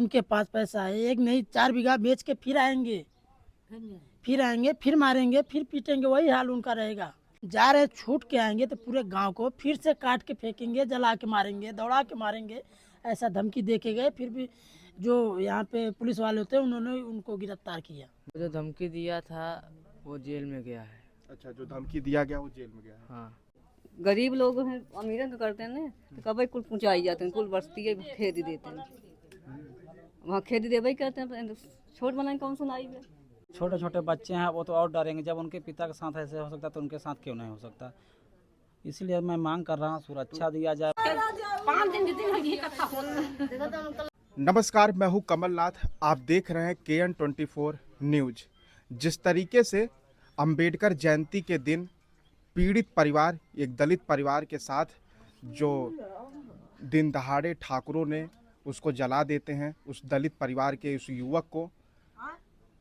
उनके पास पैसा है, एक नहीं 4 बीघा बेच के फिर आएंगे, फिर मारेंगे, फिर पीटेंगे, वही हाल उनका रहेगा। जा रहे छूट के आएंगे तो पूरे गांव को फिर से काट के फेंकेंगे, जला के मारेंगे, दौड़ा के मारेंगे, ऐसा धमकी दे के गए। फिर भी जो यहाँ पे पुलिस वाले होते हैं उन्होंने उनको गिरफ्तार किया। जो धमकी दिया था वो जेल में गया है। अच्छा, जो धमकी दिया गया वो जेल में गया है। हाँ, गरीब लोग हैं, अमीर का करते हैं ना, तो कभी कुल पहुँचाई जाते हैं, कुल बस्ती है खेद ही देते हैं, वहाँ खेद देवे करते हैं, छोट बनाए कौन सुनाई है। छोटे छोटे बच्चे हैं वो तो और डरेंगे, जब उनके पिता के साथ ऐसे हो सकता तो उनके साथ क्यों नहीं हो सकता। इसलिए मैं मांग कर रहा हूँ सुरक्षा दिया जाए। नमस्कार, मैं हूं कमलनाथ। आप देख रहे हैं KN24 न्यूज। जिस तरीके से अंबेडकर जयंती के दिन पीड़ित परिवार, एक दलित परिवार के साथ जो दिन दहाड़े ठाकुरों ने उसको जला देते हैं, उस दलित परिवार के उस युवक को,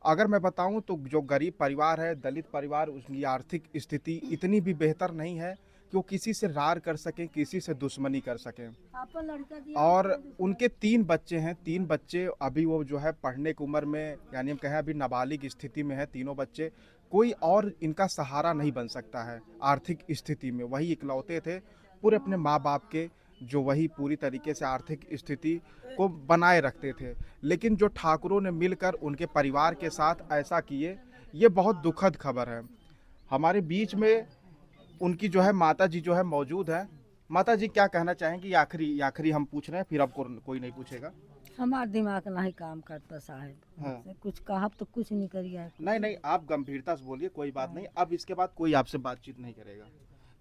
अगर मैं बताऊं तो जो गरीब परिवार है, दलित परिवार, उसकी आर्थिक स्थिति इतनी भी बेहतर नहीं है कि वो किसी से रार कर सकें, किसी से दुश्मनी कर सकें। और उनके 3 बच्चे हैं, 3 बच्चे अभी वो जो है पढ़ने की उम्र में, यानी हम कहें अभी नाबालिग स्थिति में है तीनों बच्चे। कोई और इनका सहारा नहीं बन सकता है आर्थिक स्थिति में, वही इकलौते थे पूरे अपने माँ बाप के, जो वही पूरी तरीके से आर्थिक स्थिति को बनाए रखते थे। लेकिन जो ठाकुरों ने मिलकर उनके परिवार के साथ ऐसा किए, ये बहुत दुखद खबर है। हमारे बीच में उनकी जो है माता जी जो है मौजूद है। माता जी, क्या कहना चाहेंगी? आखिरी हम पूछ रहे हैं, फिर आपको कोई नहीं पूछेगा। हमारा दिमाग नहीं काम करता साहब। हाँ। कुछ कहा तो कुछ नहीं करिए। नहीं, आप गंभीरता से बोलिए, कोई बात नहीं। अब इसके बाद कोई आपसे बातचीत नहीं करेगा।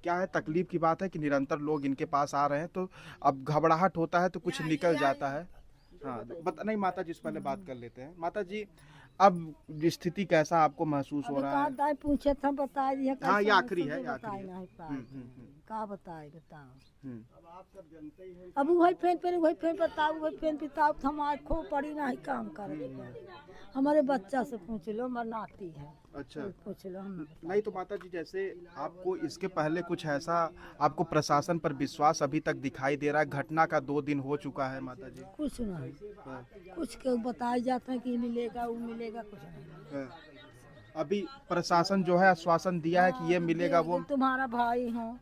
क्या है, तकलीफ की बात है कि निरंतर लोग इनके पास आ रहे हैं, तो अब घबराहट होता है तो कुछ निकल जाता है। हाँ, नहीं माता जी, इस पहले बात कर लेते हैं। माता जी, अब स्थिति कैसा आपको महसूस हो रहा है? पूछे था बता दिया। हाँ, ये आखिरी है, का बताए बताओ। अब वही फेन बताओ, वही फेन पिताओ, हमारे खो पड़ी ना काम करे। हमारे बच्चा से पूछ लो, हमारे नाती है। अच्छा, पूछ लो। नहीं तो माता जी, जैसे आपको इसके पहले कुछ ऐसा आपको प्रशासन पर विश्वास अभी तक दिखाई दे रहा है? घटना का 2 दिन हो चुका है माता जी। कुछ नहीं, हाँ। कुछ के बताए जाते हैं कि मिलेगा वो मिलेगा, कुछ नहीं। हाँ। अभी प्रशासन जो है आश्वासन दिया है कि ये मिलेगा, वो तुम्हारा भाई हो,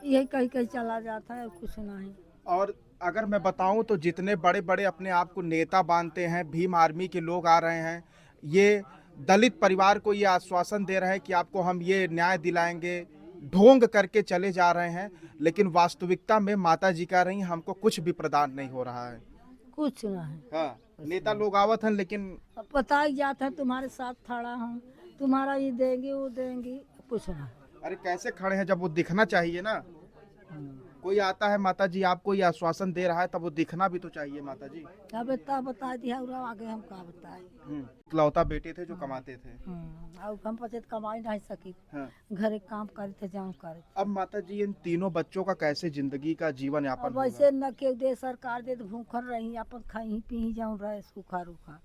यही कहीं चला जाता है, कुछ नहीं। और अगर मैं बताऊं तो जितने बड़े बड़े अपने आप को नेता मानते हैं, भीम आर्मी के लोग आ रहे हैं, ये दलित परिवार को ये आश्वासन दे रहे हैं कि आपको हम ये न्याय दिलाएंगे, ढोंग करके चले जा रहे हैं। लेकिन वास्तविकता में माता जी कह रही हैं हमको कुछ भी प्रदान नहीं हो रहा है। कुछ नहीं। हाँ, नेता लोग आवत हैं, लेकिन पता ही जाता है तुम्हारे साथ खड़ा हूँ, तुम्हारा ये देंगे वो देंगे, कुछ नहीं। अरे कैसे खड़े हैं जब वो दिखना चाहिए ना। कोई आता है माता जी, आपको ये आश्वासन दे रहा है, तब वो दिखना भी तो चाहिए माता जी। अब इतना बता दिया, आगे हम क्या बताए। इकलौता बेटे थे जो कमाते थे। और हम पचे कमाई नहीं सकी। हाँ। घर एक काम करे थे, जाऊँ करे। अब माता जी, इन तीनों बच्चों का कैसे जिंदगी का जीवन यापन अब वैसे न के दे सरकार दे, भूखल रही, अपन खाई पी जाऊँ रहे सूखा रूखा।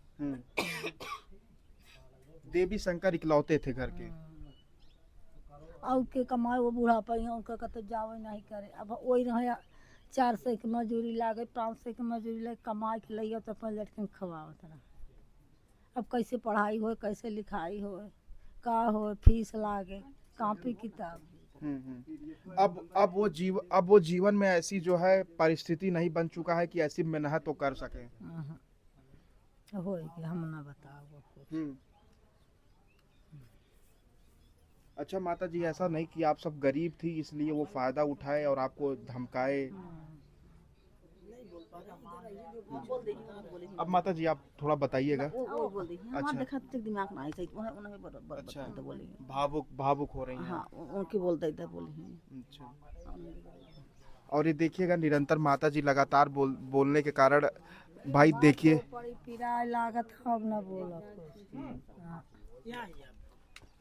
देवी शंकर इकलौते थे घर के। और के कमाए वो बुढ़ापा ही उनका कतो जावे नहीं करे। अब वही रहे 400 की मजूरी लागे, 500 की मजूरी लागे, कमाई के लिए तो अपन लड़के खवावत रहा। अब कैसे पढ़ाई हो, कैसे लिखाई हो, का हो, फीस लागे, कॉपी किताब। अब वो जीवन में ऐसी जो है परिस्थिति नहीं बन चुका है कि ऐसी मेहनत वो कर सके। होएगी, हम ना बताओ। अच्छा माता जी, ऐसा नहीं कि आप सब गरीब थी इसलिए वो फायदा उठाए और आपको धमकाए? अब माता जी आप थोड़ा बताइएगा। अच्छा, दिमाग में आई, अच्छा, भावुक हो रही हैं। हाँ, उनकी बोलते थे बोली। अच्छा, और ये देखिएगा निरंतर माता जी लगातार बोलने के कारण, भाई देखिए। लागत हम ना बोला।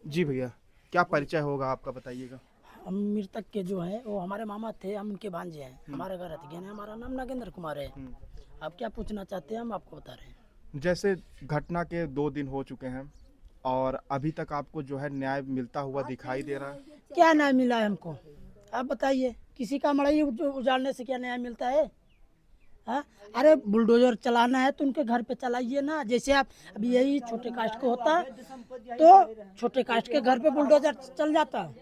जी भैया, क्या परिचय होगा आपका, बताइएगा। हम मृतक के जो है वो हमारे मामा थे, हम उनके भांजे हैं। हमारे घर रहते हैं। हमारा नाम नागेंद्र कुमार है। आप क्या पूछना चाहते हैं, हम आपको बता रहे हैं। जैसे घटना के 2 दिन हो चुके हैं और अभी तक आपको जो है न्याय मिलता हुआ दिखाई दे रहा है? क्या न्याय मिला है हमको, आप बताइए। किसी का मड़ई उजाड़ने से क्या न्याय मिलता है? हाँ, अरे बुलडोजर चलाना है तो उनके घर पे चलाइए ना। जैसे आप अभी यही छोटे कास्ट को होता तो छोटे कास्ट के घर पे बुलडोजर चल जाता।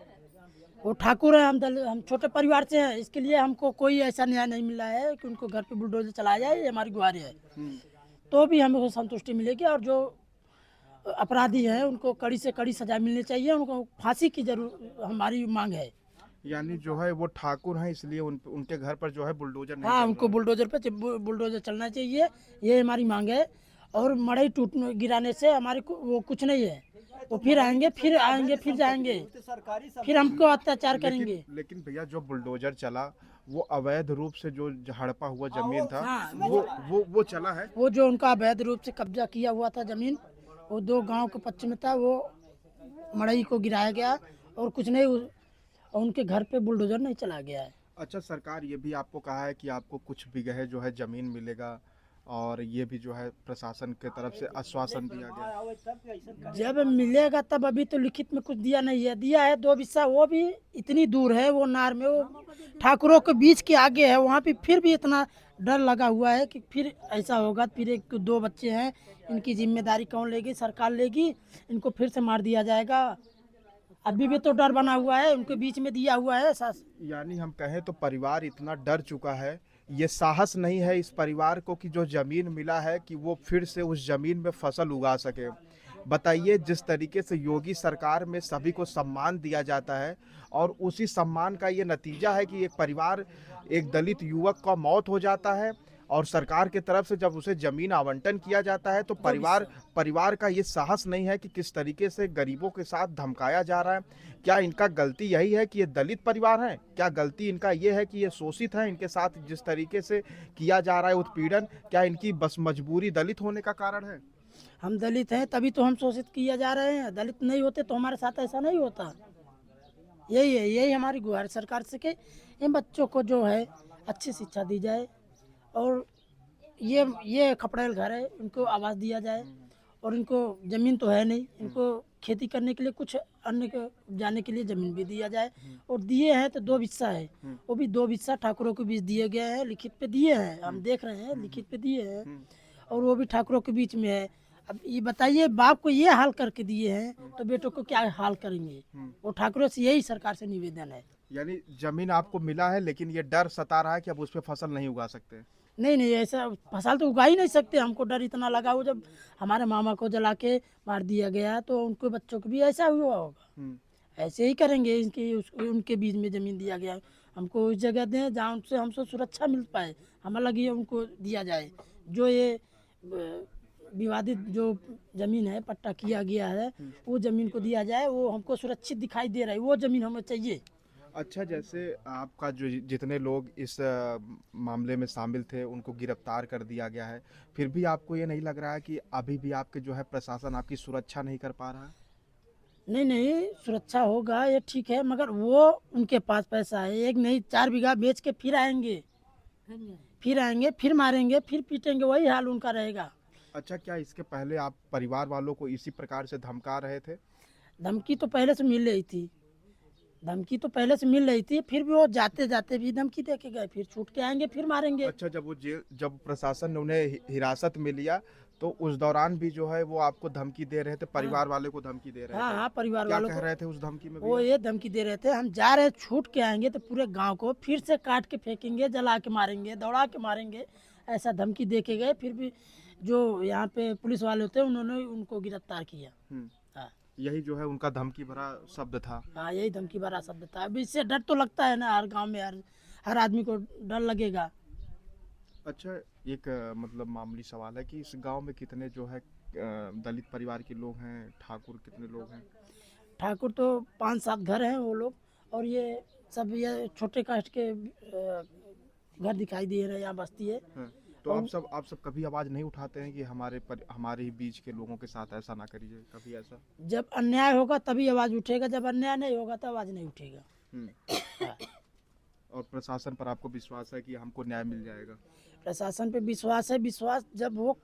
वो ठाकुर है, हम छोटे परिवार से हैं, इसके लिए हमको कोई ऐसा न्याय नहीं मिला है कि उनको घर पे बुलडोजर चलाया जाए। ये हमारी गुहार है, तो भी हमें संतुष्टि मिलेगी। और जो अपराधी हैं उनको कड़ी से कड़ी सजा मिलनी चाहिए, उनको फांसी की जरूर हमारी मांग है। यानी जो है वो ठाकुर हैं, इसलिए उनके घर पर जो है बुलडोजर नहीं हाँ, चल उनको बुलडोजर पे बुलडोजर चलना चाहिए, ये हमारी मांग है। और मड़ई गिराने से हमारे वो कुछ नहीं है। वो फिर आएंगे, फिर जाएंगे, फिर हमको अत्याचार रहा। करेंगे। लेकिन भैया जो बुलडोजर चला वो अवैध रूप से जो हड़पा हुआ जमीन था, हाँ, वो चला है। वो जो उनका अवैध रूप से कब्जा किया हुआ था जमीन, वो 2 गांव के पश्चिम में था, वो मड़ई को गिराया गया और कुछ नहीं, और उनके घर पे बुलडोजर नहीं चला गया है। अच्छा, सरकार ये भी आपको कहा है कि आपको कुछ बिगहे जो है जमीन मिलेगा, और ये भी जो है प्रशासन के तरफ से आश्वासन दिया गया। जब मिलेगा तब, अभी तो लिखित में कुछ दिया नहीं है। दिया है 2 बिस्सा, वो भी इतनी दूर है, वो नार में, वो ठाकुरों के बीच के आगे है, वहाँ पे फिर भी इतना डर लगा हुआ है कि फिर ऐसा होगा। फिर 1-2 बच्चे हैं, इनकी जिम्मेदारी कौन लेगी? सरकार लेगी, इनको फिर से मार दिया जाएगा। अभी भी तो डर बना हुआ है, उनके बीच में दिया हुआ है। यानी हम कहें तो परिवार इतना डर चुका है, ये साहस नहीं है इस परिवार को कि जो जमीन मिला है कि वो फिर से उस जमीन में फसल उगा सके। बताइए, जिस तरीके से योगी सरकार में सभी को सम्मान दिया जाता है, और उसी सम्मान का ये नतीजा है कि एक परिवार, एक दलित युवक का मौत हो जाता है, और सरकार की तरफ से जब उसे जमीन आवंटन किया जाता है तो परिवार का ये साहस नहीं है कि किस तरीके से गरीबों के साथ धमकाया जा रहा है। क्या इनका गलती यही है कि ये दलित परिवार हैं? क्या गलती इनका ये है कि ये शोषित हैं? इनके साथ जिस तरीके से किया जा रहा है उत्पीड़न, क्या इनकी बस मजबूरी दलित होने का कारण है? हम दलित हैं तभी तो हम शोषित किया जा रहे हैं। दलित नहीं होते तो हमारे साथ ऐसा नहीं होता। यही है, यही हमारी गुहार सरकार से कि इन बच्चों को जो है अच्छी शिक्षा दी जाए, और ये खपड़ेल घर है, इनको आवास दिया जाए। और इनको ज़मीन तो है नहीं, इनको खेती करने के लिए, कुछ अन्य के जाने के लिए ज़मीन भी दिया जाए। और दिए हैं तो 2 बिस्सा है, वो भी 2 बिस्सा ठाकुरों के बीच दिए गए हैं, लिखित पे दिए हैं, हम देख रहे हैं, लिखित पे दिए हैं। और वो भी ठाकुरों के बीच में है। अब ये बताइए, बाप को ये हाल करके दिए हैं तो बेटों को क्या हाल करेंगे? वो ठाकुरों से यही सरकार से निवेदन है। यानी जमीन आपको मिला है, लेकिन ये डर सता रहा है कि अब उस पर फसल नहीं उगा सकते। नहीं, ऐसा फसल तो उगा ही नहीं सकते। हमको डर इतना लगा हो, जब हमारे मामा को जला के मार दिया गया तो उनके बच्चों को भी ऐसा हुआ होगा। ऐसे ही करेंगे। उनके बीच में ज़मीन दिया गया, हमको उस जगह दें जहाँ उनसे हमसे सुरक्षा मिल पाए। हमें लगी है उनको दिया जाए। जो ये विवादित जो ज़मीन है, पट्टा किया गया है, वो ज़मीन को दिया जाए। वो हमको सुरक्षित दिखाई दे रहा है, वो ज़मीन हमें चाहिए। अच्छा, जैसे आपका जो जितने लोग इस मामले में शामिल थे उनको गिरफ्तार कर दिया गया है, फिर भी आपको ये नहीं लग रहा है कि अभी भी आपके जो है प्रशासन आपकी सुरक्षा नहीं कर पा रहा है? नहीं, सुरक्षा होगा, ये ठीक है, मगर वो उनके पास पैसा है। 1 नहीं 4 बीघा बेच के फिर आएंगे, फिर मारेंगे, फिर पीटेंगे, वही हाल उनका रहेगा। अच्छा, क्या इसके पहले आप परिवार वालों को इसी प्रकार से धमका रहे थे? धमकी तो पहले से मिल रही थी, फिर भी वो जाते जाते भी धमकी दे के गए, फिर छूट के आएंगे, फिर मारेंगे। अच्छा, जब प्रशासन ने उन्हें हिरासत में लिया तो उस दौरान भी जो है वो आपको धमकी दे रहे थे, परिवार वाले को धमकी दे रहे थे? हाँ, परिवार क्या वालों कह को रहे थे उस धमकी में? वो ये धमकी दे रहे थे, हम जा रहे छूट के आएंगे तो पूरे गांव को फिर से काट के फेंकेंगे, जला के मारेंगे, दौड़ा के मारेंगे, ऐसा धमकी दे के गए। फिर भी जो यहाँ पे पुलिस वाले होते हैं, उन्होंने उनको गिरफ्तार किया। हाँ, यही जो है उनका धमकी भरा शब्द था। हाँ, यही धमकी भरा शब्द था। अब इससे डर तो लगता है ना, हर गांव में हर आदमी को डर लगेगा। अच्छा, एक मतलब मामूली सवाल है कि इस गांव में कितने जो है दलित परिवार के लोग हैं? ठाकुर कितने लोग हैं? ठाकुर तो 5-7 घर हैं वो लोग, और ये सब ये छोटे कास्ट के घर दिखाई दे रहे हैं, यहाँ बस्ती है। हाँ। तो आप सब कभी आवाज नहीं उठाते हैं कि हमारे ही बीच के लोगों के साथ ऐसा ना करिए? कभी ऐसा? जब अन्याय होगा तभी आवाज उठेगा, जब अन्याय नहीं होगा तो आवाज नहीं उठेगा। हाँ। और प्रशासन पर आपको विश्वास है कि हमको न्याय मिल जाएगा? प्रशासन पे विश्वास है। विश्वास जब वो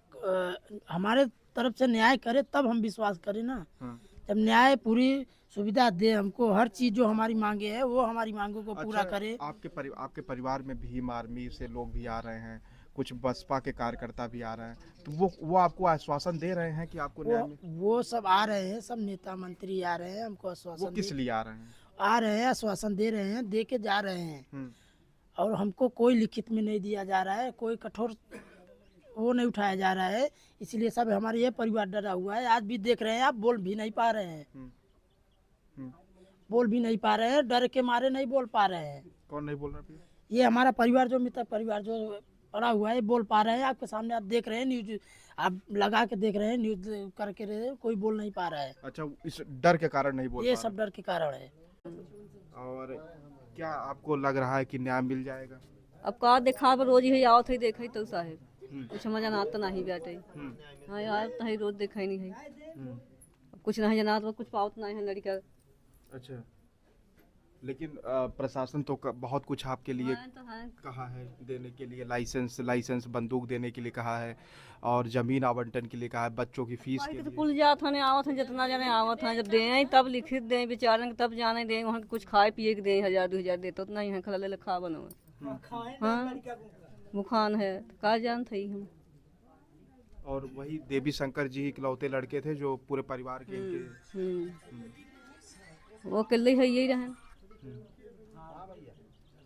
हमारे तरफ से न्याय करे तब हम विश्वास करें ना। हाँ। जब न्याय पूरी सुविधा दे हमको, हर चीज जो हमारी मांगे है वो हमारी मांगों को पूरा अच्छा, करे। आपके परिवार में भीम आर्मी से लोग भी आ रहे हैं, कुछ बसपा के कार्यकर्ता भी आ रहे हैं, तो वो आपको आश्वासन दे रहे हैं कि आपको न्याय मिल। वो सब आ रहे हैं, सब नेता मंत्री आ रहे हैं, हमको वो आश्वासन किस लिए आ रहे हैं? आ रहे हैं, आश्वासन दे रहे हैं, दे के जा रहे हैं। हम्म। और हमको कोई लिखित में नहीं दिया जा रहा है, कोई कठोर वो नहीं उठाया जा रहा है। इसलिए सब हमारे ये परिवार डरा हुआ है। आज भी देख रहे हैं आप, बोल भी नहीं पा रहे हैं, बोल भी नहीं पा रहे हैं, डर के मारे नहीं बोल पा रहे हैं। कौन नहीं बोल रहा भैया? ये हमारा परिवार, जो मित्र परिवार जो पड़ा हुआ है, बोल पा रहे हैं। आपके सामने आप देख रहे हैं, न्यूज आप लगा के देख रहे हैं, न्यूज करके रहे हैं, कोई बोल नहीं पा रहा है। अच्छा, इस डर के कारण नहीं बोल ये पा सब डर के कारण है। रहे। और क्या आपको लग रहा है कि न्याय मिल जाएगा? अब का देखा रोज ही आवत है देखे तो साहेब कुछ समझ आना तो नहीं बैठे। हाँ यार तो है रोज देखा ही नहीं है। अब कुछ नहीं जाना तो कुछ पावत नहीं है लड़का। अच्छा, लेकिन प्रशासन तो बहुत कुछ आपके लिए तो है कहा है देने के लिए, लाइसेंस बंदूक देने के लिए कहा है, और जमीन आवंटन के लिए कहा है, बच्चों की फीस के तो लिए। कुल जात है आवत है, जितना जाने आवत है, जब दें तब लिखित दें बेचारे तब जाने दें, वहाँ कुछ खाए पिए के दें, 1000-2000 देते तो नहीं है, खला ले खा बनो। हाँ मुखान है का जान थी हम। और वही देवी शंकर जी इकलौते लड़के थे जो पूरे परिवार के इनके। वो अकेले है यही रहे।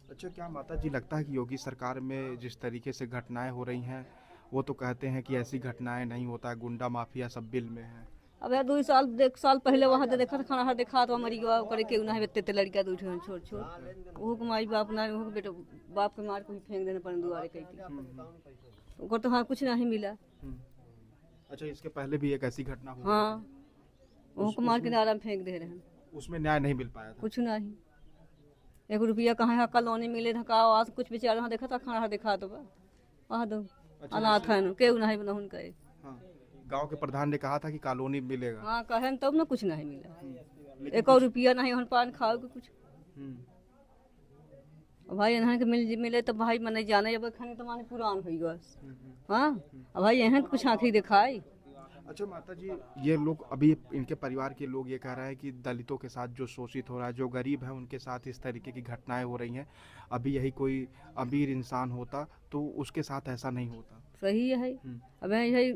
अच्छा, क्या माता जी लगता है कि योगी सरकार में जिस तरीके से घटनाएं हो रही हैं, वो तो कहते हैं कि ऐसी घटनाएं नहीं होता है, गुंडा माफिया सब बिल में है। अब यार 2 साल पहले वहाँ दे देखा था, खाना हर देखा तो हमारी गवा करे के ना बेते ते लड़का दूठ छोड़ छोड़ वो को माई बाप ना वो बेटा बाप के मार को ही फेंक देने पर दुआरे कही थी। ओकर तो हाँ कुछ नहीं मिला। अच्छा, इसके पहले भी एक ऐसी घटना हुई? हाँ वो को मार के नारा में फेंक दे रहे हैं, उसमें न्याय नहीं मिल पाया था? कुछ नहीं। 1 रुपया कहाँ है कॉलोनी मिले था का आज कुछ बेचारा वहाँ देखा था, खाना हर देखा तो वहाँ दो अनाथ है के नहीं बना उनका। हाँ, गांव के प्रधान ने कहा था कि कॉलोनी मिलेगा। हाँ कहे तब ना कुछ नहीं मिला। 1 रुपया नहीं हम पान खाओ के कुछ। भाई यहाँ के मिले तो भाई मैंने जाने जब खाने तो माने पुरान हो गया। हाँ अब भाई यहाँ कुछ आँखी दिखाई। अच्छा माता जी, ये लोग अभी इनके परिवार के लोग ये कह रहे हैं कि दलितों के साथ जो शोषित हो रहा है, जो गरीब है उनके साथ इस तरीके की घटनाएं हो रही हैं। अभी यही कोई अमीर इंसान होता तो उसके साथ ऐसा नहीं होता। सही है। अब यही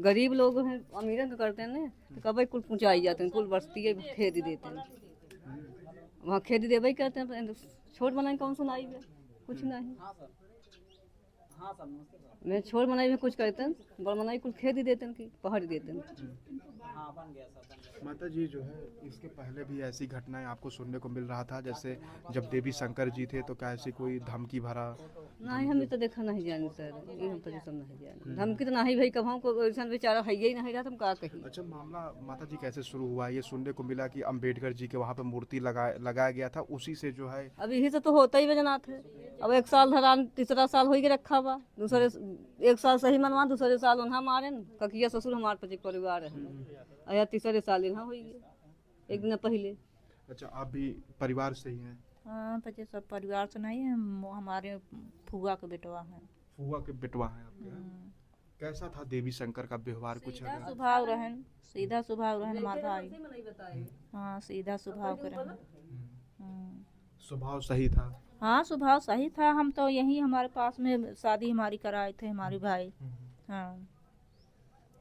गरीब लोग हैं, अमीर का करते हैं ना तो कभी कुल पहुँचाई जाते हैं, कुल बस्ती है खेद देते हैं, वहाँ खेद देवे करते हैं। छोट बनाए कौन सुनाई है कुछ नहीं। मैं छोट बनाई में कुछ करते हैं, बड़ बनाई कुल खेद ही देते हैं कि पहाड़ देते हैं। माता जी जो है इसके पहले भी ऐसी घटनाएं आपको सुनने को मिल रहा था, जैसे जब देवी शंकर जी थे तो क्या ऐसी कोई धमकी भरा? नहीं हमें तो देखा नहीं जाने सर, ये हम तो सब नहीं जाने। धमकी तो नहीं भाई, कब हमको ऐसा बेचारा है ही नहीं रहा, तुम का कही। अच्छा, मामला माता जी कैसे शुरू हुआ? ये सुनने को मिला कि अंबेडकर जी के वहाँ पे मूर्ति लगाया गया था, उसी से जो है अब यही से तो होता ही वजनाथ है। अब 1 साल धरान, तीसरा साल हो गया रखा हुआ, दूसरे 1 साल सही मनवा, दूसरे साल उन्हा मारे न ककिया ससुर हमारे पति परिवार है, या तीसरे साल यहाँ हो गया 1 दिन पहले। अच्छा, आप भी परिवार से ही हैं? हाँ बच्चे सब परिवार से नहीं है, हमारे फुआ के बेटवा हैं। फुआ के बेटवा हैं आपके? कैसा था देवी शंकर का व्यवहार? कुछ सीधा अगर स्वभाव रहन, सीधा स्वभाव रहन हमारा भाई। हाँ सीधा स्वभाव के रहन। स्वभाव सही था? हाँ स्वभाव सही था। हम तो यही हमारे पास में शादी हमारी कराए थे हमारे भाई। हाँ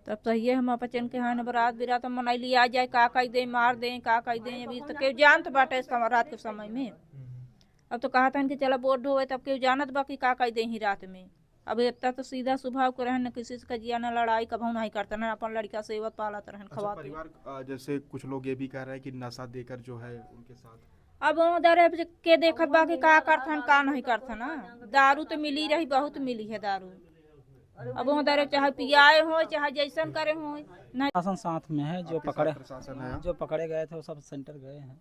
तब सही है, हम बच्चन के यहाँ बरात बिरात मनाई लिया जाए, का कही दे मार दें का कही दें। अभी तो क्यों जानत बाटे रात के समय में। अब तो कहा था कि चलो बोट ढोए, तब क्यों जानत बाकी का कही दे ही रात में। अब इतना तो सीधा स्वभाव को रहन, किसी से कजिया न लड़ाई कभी नहीं करता, न अपन लड़का सेवत पालत रहन अच्छा, खवाते। परिवार जैसे कुछ लोग ये भी कह रहे हैं कि नशा देकर जो है उनके साथ। अब उधर के देखत बाकी का करथन का नहीं करथन ना। दारू तो मिली रही, बहुत मिली है दारू। अब उधर चाहे पियाए हो चाहे जैसन करे हो नहीं। शासन साथ में है, जो पकड़े प्रशासन है? जो पकड़े गए थे वो सब सेंटर गए हैं।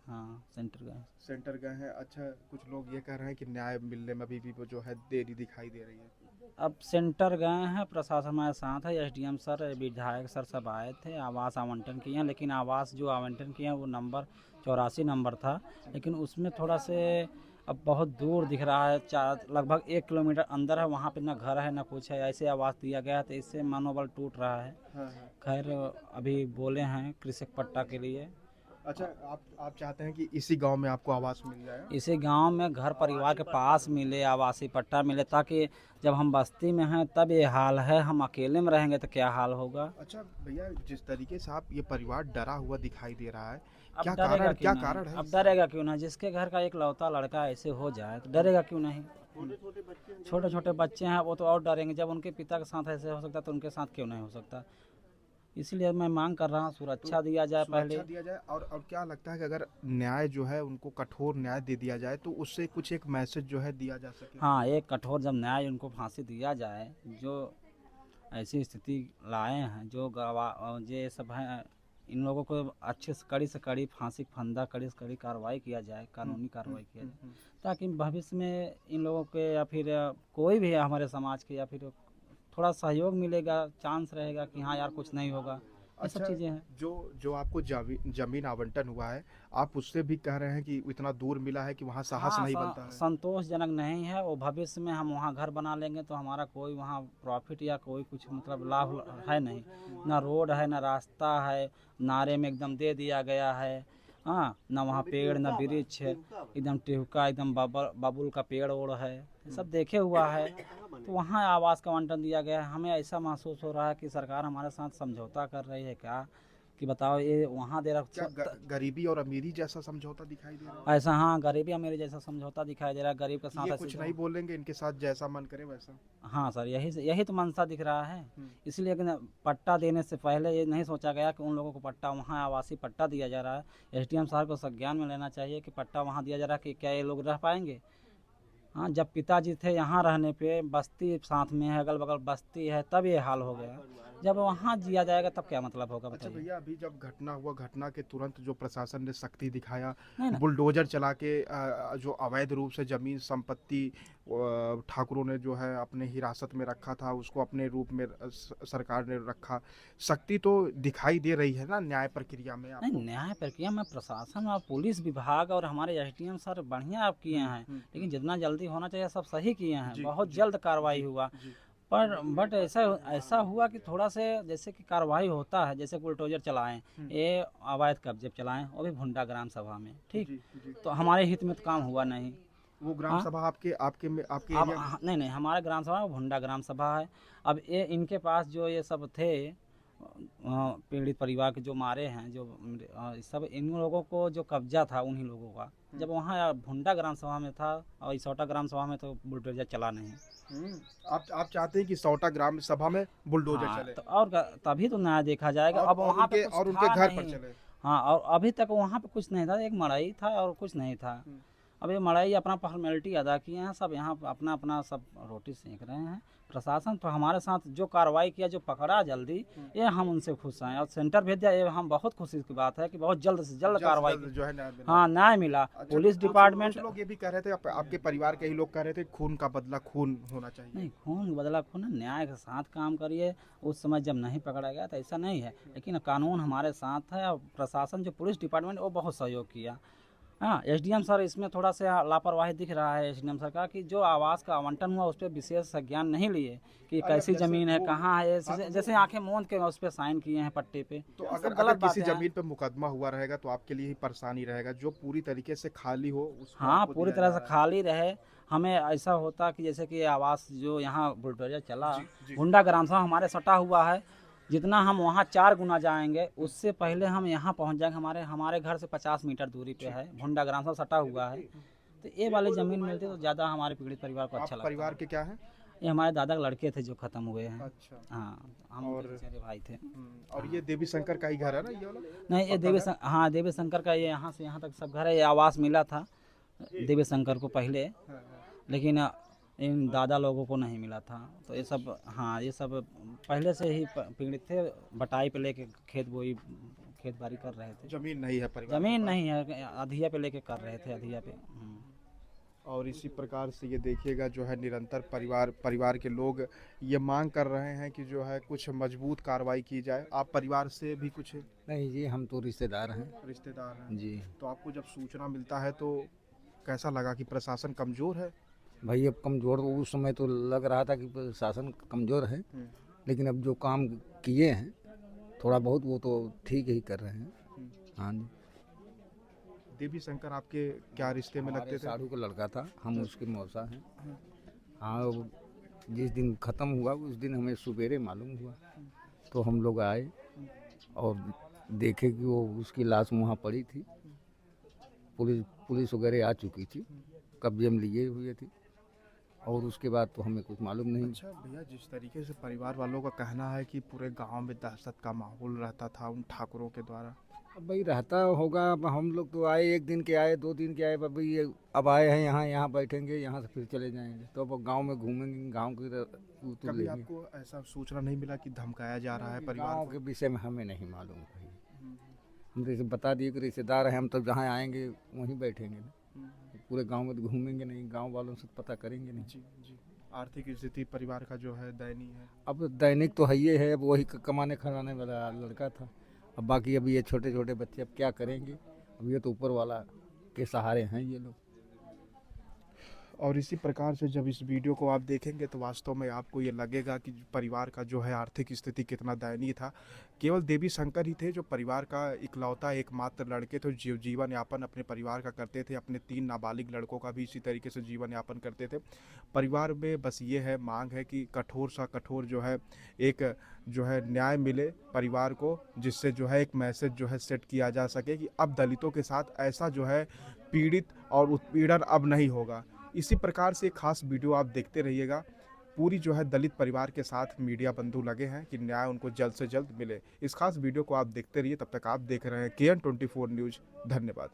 हाँ सेंटर गए हैं। अच्छा, कुछ लोग ये कह रहे हैं कि न्याय मिलने में अभी भी वो जो है देरी दिखाई दे रही है। अब सेंटर गए हैं, प्रशासन हमारे साथ है, एसडीएम सर विधायक सर सब आए थे, आवास आवंटन किए हैं। लेकिन आवास जो आवंटन किए हैं वो नंबर 84 नंबर था, लेकिन उसमें थोड़ा से अब बहुत दूर दिख रहा है, लगभग 1 किलोमीटर अंदर है, वहाँ पे ना घर है ना कुछ है, ऐसे आवास दिया गया है, तो इससे मनोबल टूट रहा है। खैर अभी बोले हैं कृषक पट्टा के लिए, अच्छा, आप चाहते हैं कि इसी गांव में आपको आवास मिल जाए? इसी गांव में घर परिवार के पास मिले, आवासीय पट्टा मिले, ताकि जब हम बस्ती में हैं तब ये हाल है, हम अकेले में रहेंगे तो क्या हाल होगा। अच्छा भैया, जिस तरीके से आप ये परिवार डरा हुआ दिखाई दे रहा है, अब क्या डरेगा कारण क्यों क्या नहीं? कारण है अब इसका? डरेगा क्यों नहीं? जिसके घर का एक लौता लड़का ऐसे हो जाए तो डरेगा क्यों नहीं? छोटे छोटे बच्चे हैं, वो तो और डरेंगे। जब उनके पिता के साथ ऐसे हो सकता है तो उनके साथ क्यों नहीं हो सकता? इसलिए मैं मांग कर रहा हूँ सुरक्षा दिया जाए पहले। सुरक्षा दिया जाए, और क्या लगता है कि अगर न्याय जो है उनको कठोर न्याय दे दिया जाए तो उससे कुछ एक मैसेज जो है दिया जा सके? हाँ, एक कठोर जब न्याय उनको फांसी दिया जाए, जो ऐसी स्थिति लाए हैं, जो गवाह ये सब हैं, इन लोगों को अच्छे से कड़ी फांसी फंदा, कड़ी से कड़ी कार्रवाई किया जाए, कानूनी कार्रवाई किया जाए, ताकि भविष्य में इन लोगों के या फिर कोई भी हमारे समाज के या फिर थोड़ा सहयोग मिलेगा, चांस रहेगा कि हाँ यार कुछ नहीं होगा। ये सब अच्छा, चीज़ें हैं। जो आपको जमीन आवंटन हुआ है, आप उससे भी कह रहे हैं कि इतना दूर मिला है कि वहाँ साहस हाँ, नहीं बनता है? संतोषजनक नहीं है वो। भविष्य में हम वहाँ घर बना लेंगे तो हमारा कोई वहाँ प्रॉफिट या कोई कुछ मतलब लाभ है नहीं। ना रोड है, ना रास्ता है, नारे में एकदम दे दिया गया है। हाँ, ना वहाँ पेड़ ना वृक्ष है, एकदम टिहुका, एकदम बबुल का पेड़ ओड़ है, ये सब देखे हुआ है। तो वहाँ आवास का आवंटन दिया गया है। हमें ऐसा महसूस हो रहा है कि सरकार हमारे साथ समझौता कर रही है क्या, कि बताओ ये वहाँ दे क्या रहा। गरीबी और अमीरी जैसा समझौता दिखाई दे रहा है? ऐसा, हाँ, गरीबी अमीरी जैसा समझौता दिखाई दे रहा है। गरीब के साथ ये ऐसे कुछ नहीं बोलेंगे, इनके साथ जैसा मन करे वैसा? हाँ सर, यही तो मंशा दिख रहा है। इसलिए कि पट्टा देने से पहले ये नहीं सोचा गया कि उन लोगों को पट्टा, वहाँ आवासीय पट्टा दिया जा रहा है। एसडीएम साहब को संज्ञान में लेना चाहिए कि पट्टा वहाँ दिया जा रहा है, कि क्या ये लोग रह पाएंगे? हाँ, जब पिताजी थे यहाँ रहने पे, बस्ती साथ में है, अगल बगल बस्ती है, तब ये हाल हो गया। जब वहाँ जिया जाएगा तब क्या मतलब होगा अच्छा बताइए? भैया, अभी जब घटना हुआ, घटना के तुरंत जो प्रशासन ने सख्ती दिखाया, नहीं। बुलडोजर चला के जो अवैध रूप से जमीन संपत्ति ठाकुरों ने जो है अपने हिरासत में रखा था, उसको अपने रूप में सरकार ने रखा, सख्ती तो दिखाई दे रही है ना न्याय प्रक्रिया में आपको? नहीं, न्याय प्रक्रिया में प्रशासन और पुलिस विभाग और हमारे एसडीएम सर बढ़िया आप किए हैं, लेकिन जितना जल्दी होना चाहिए सब सही किए हैं। जी, बहुत जी, जल्द कार्रवाई हुआ। जी। बट ऐसा हुआ कि थोड़ा से जैसे कि कार्रवाई होता है, जैसे बुलडोजर चलाएं, ये अवैध कब्जे चलाएं, वो भी भुंडा ग्राम सभा में, ठीक। जी, जी। तो हमारे हित में तो काम हुआ नहीं। वो ग्राम हाँ? सभा आपके आपके में आपके अब एरिया में? नहीं, हमारे ग्राम सभा भुंडा ग्राम सभा है। अब ये इनके पास जो ये सब थे पीड़ित परिवार के जो मारे हैं, जो सब इन लोगों को जो कब्जा था उन्हीं लोगों का, जब वहाँ भुंडा ग्राम सभा में था, और इसौटा ग्राम सभा में तो बुलडोजर चला नहीं। आप चाहते हैं कि सौटा ग्राम सभा में बुलडोजर हाँ, चले तो और तभी तो न्याय देखा जाएगा। अब वहाँ पे कुछ उनके था घर पर नहीं। चले? हाँ, और अभी तक वहाँ पे कुछ नहीं था, एक मड़ई था और कुछ नहीं था। अब ये मड़ई अपना फॉर्मेलिटी अदा किए हैं, सब यहाँ अपना अपना सब रोटी सेक रहे हैं। प्रशासन तो हमारे साथ जो कार्रवाई किया, जो पकड़ा जल्दी, ये हम उनसे खुश हैं। और सेंटर भेज दिया, ये हम बहुत खुशी की बात है कि बहुत जल्द से जल्द कार्रवाई की। जो है न्याय मिला। हाँ, न्याय मिला। अच्छा, पुलिस डिपार्टमेंट, कुछ लोग ये भी कह रहे थे, आपके परिवार के ही लोग कह रहे थे, खून का बदला खून होना चाहिए। नहीं, खून बदला खून, न्याय के साथ काम करिए। उस समय जब नहीं पकड़ा गया तो ऐसा नहीं है, लेकिन कानून हमारे साथ है। और प्रशासन, जो पुलिस डिपार्टमेंट, वो बहुत सहयोग किया। हाँ, एसडीएम सर इसमें थोड़ा सा लापरवाही दिख रहा है एसडीएम सर का, कि जो आवास का आवंटन हुआ उस पर विशेष संज्ञान नहीं लिए कि कैसी जमीन है, कहाँ है, जैसे आंखें मूंद के उस पर साइन किए हैं पट्टे पे। तो सब अगर गलत किसी बातें हैं। जमीन पे मुकदमा हुआ रहेगा तो आपके लिए ही परेशानी रहेगा, जो पूरी तरीके से खाली हो उसको हाँ, आपको पूरी दिया तरह जा से रहा है। खाली रहे। हमें ऐसा होता कि जैसे कि आवास जो यहाँ बुलडोजर चला, जी। हुंडा ग्राम सभा हमारे सटा हुआ है, जितना हम वहाँ 4 गुना जाएंगे, उससे पहले हम यहाँ पहुँच जाएंगे। हमारे घर से 50 मीटर दूरी पे है भुंडा ग्राम सभा सटा हुआ है। तो ये वाली ज़मीन मिलती तो ज़्यादा हमारे पीड़ित परिवार को अच्छा आप लगता। परिवार के क्या है? ये हमारे दादा के लड़के थे जो ख़त्म हुए हैं। अच्छा। हाँ, हम और- उनके चचेरे भाई थे। और ये देवी शंकर का ही घर है ना ये वाला? नहीं, ये हाँ, देवी शंकर का, ये यहाँ से यहाँ तक सब घर है। ये आवास मिला था देवी शंकर को पहले, लेकिन इन दादा लोगों को नहीं मिला था। तो ये सब, हाँ, ये सब पहले से ही पीड़ित थे। बटाई पे लेके खेत बाड़ी कर रहे थे। जमीन नहीं है परिवार जमीन के पास। नहीं है, अधिया पे लेके कर रहे थे, अधिया पे। और इसी प्रकार से ये देखिएगा जो है निरंतर परिवार के लोग ये मांग कर रहे हैं कि जो है कुछ मजबूत कार्रवाई की जाए। आप परिवार से भी कुछ नहीं जी, हम तो रिश्तेदार हैं रिश्तेदार हैं? जी। तो आपको जब सूचना मिलता है तो कैसा लगा कि प्रशासन कमजोर है? भाई अब कमज़ोर, उस समय तो लग रहा था कि शासन कमज़ोर है, लेकिन अब जो काम किए हैं थोड़ा बहुत वो तो ठीक ही कर रहे हैं। हाँ जी। देवी शंकर आपके क्या रिश्ते में हमारे लगते थे? साढ़ू का लड़का था, हम उसके मौसा हैं। हाँ, वो जिस दिन ख़त्म हुआ उस दिन हमें सवेरे मालूम हुआ, तो हम लोग आए और देखे कि वो उसकी लाश वहाँ पड़ी थी। पुलिस वगैरह आ चुकी थी, कब्जे में लिए हुए थी, और उसके बाद तो हमें कुछ मालूम नहीं। अच्छा भैया, जिस तरीके से परिवार वालों का कहना है कि पूरे गांव में दहशत का माहौल रहता था उन ठाकुरों के द्वारा। अब भाई रहता होगा, अब हम लोग तो आए, 1 दिन के आए, 2 दिन के आए, अब ये अब आए हैं यहाँ बैठेंगे, यहाँ से फिर चले जाएंगे, तो अब गांव में घूमेंगे, गांव की वो तो कभी लेंगे। आपको ऐसा सूचना नहीं मिला कि धमकाया जा रहा है परिवार गाँव को? के विषय में हमें नहीं मालूम भाई। हम जैसे बता दिए कि रिश्तेदार हैं, हम तो जहाँ आएंगे वहीं बैठेंगे ना, पूरे गांव में तो घूमेंगे नहीं, गांव वालों से पता करेंगे नहीं। जी जी। आर्थिक स्थिति परिवार का जो है दयनीय है। अब दैनिक तो है ही है, अब वही कमाने खजाने वाला लड़का था, अब बाकी अभी ये छोटे छोटे बच्चे अब क्या करेंगे, अब ये तो ऊपर वाला के सहारे हैं ये लोग। और इसी प्रकार से जब इस वीडियो को आप देखेंगे तो वास्तव में आपको ये लगेगा कि परिवार का जो है आर्थिक स्थिति कितना दयनीय था। केवल देवी शंकर ही थे जो परिवार का इकलौता एकमात्र लड़के थे, जो जीवन यापन अपने परिवार का करते थे। अपने 3 नाबालिग लड़कों का भी इसी तरीके से जीवन यापन करते थे। परिवार में बस ये है, मांग है कि कठोर सा कठोर जो है एक जो है न्याय मिले परिवार को, जिससे जो है एक मैसेज जो है सेट किया जा सके कि अब दलितों के साथ ऐसा जो है पीड़ित और उत्पीड़न अब नहीं होगा। इसी प्रकार से खास वीडियो आप देखते रहिएगा। पूरी जो है दलित परिवार के साथ मीडिया बंधु लगे हैं कि न्याय उनको जल्द से जल्द मिले। इस खास वीडियो को आप देखते रहिए। तब तक आप देख रहे हैं KN24 न्यूज़। धन्यवाद।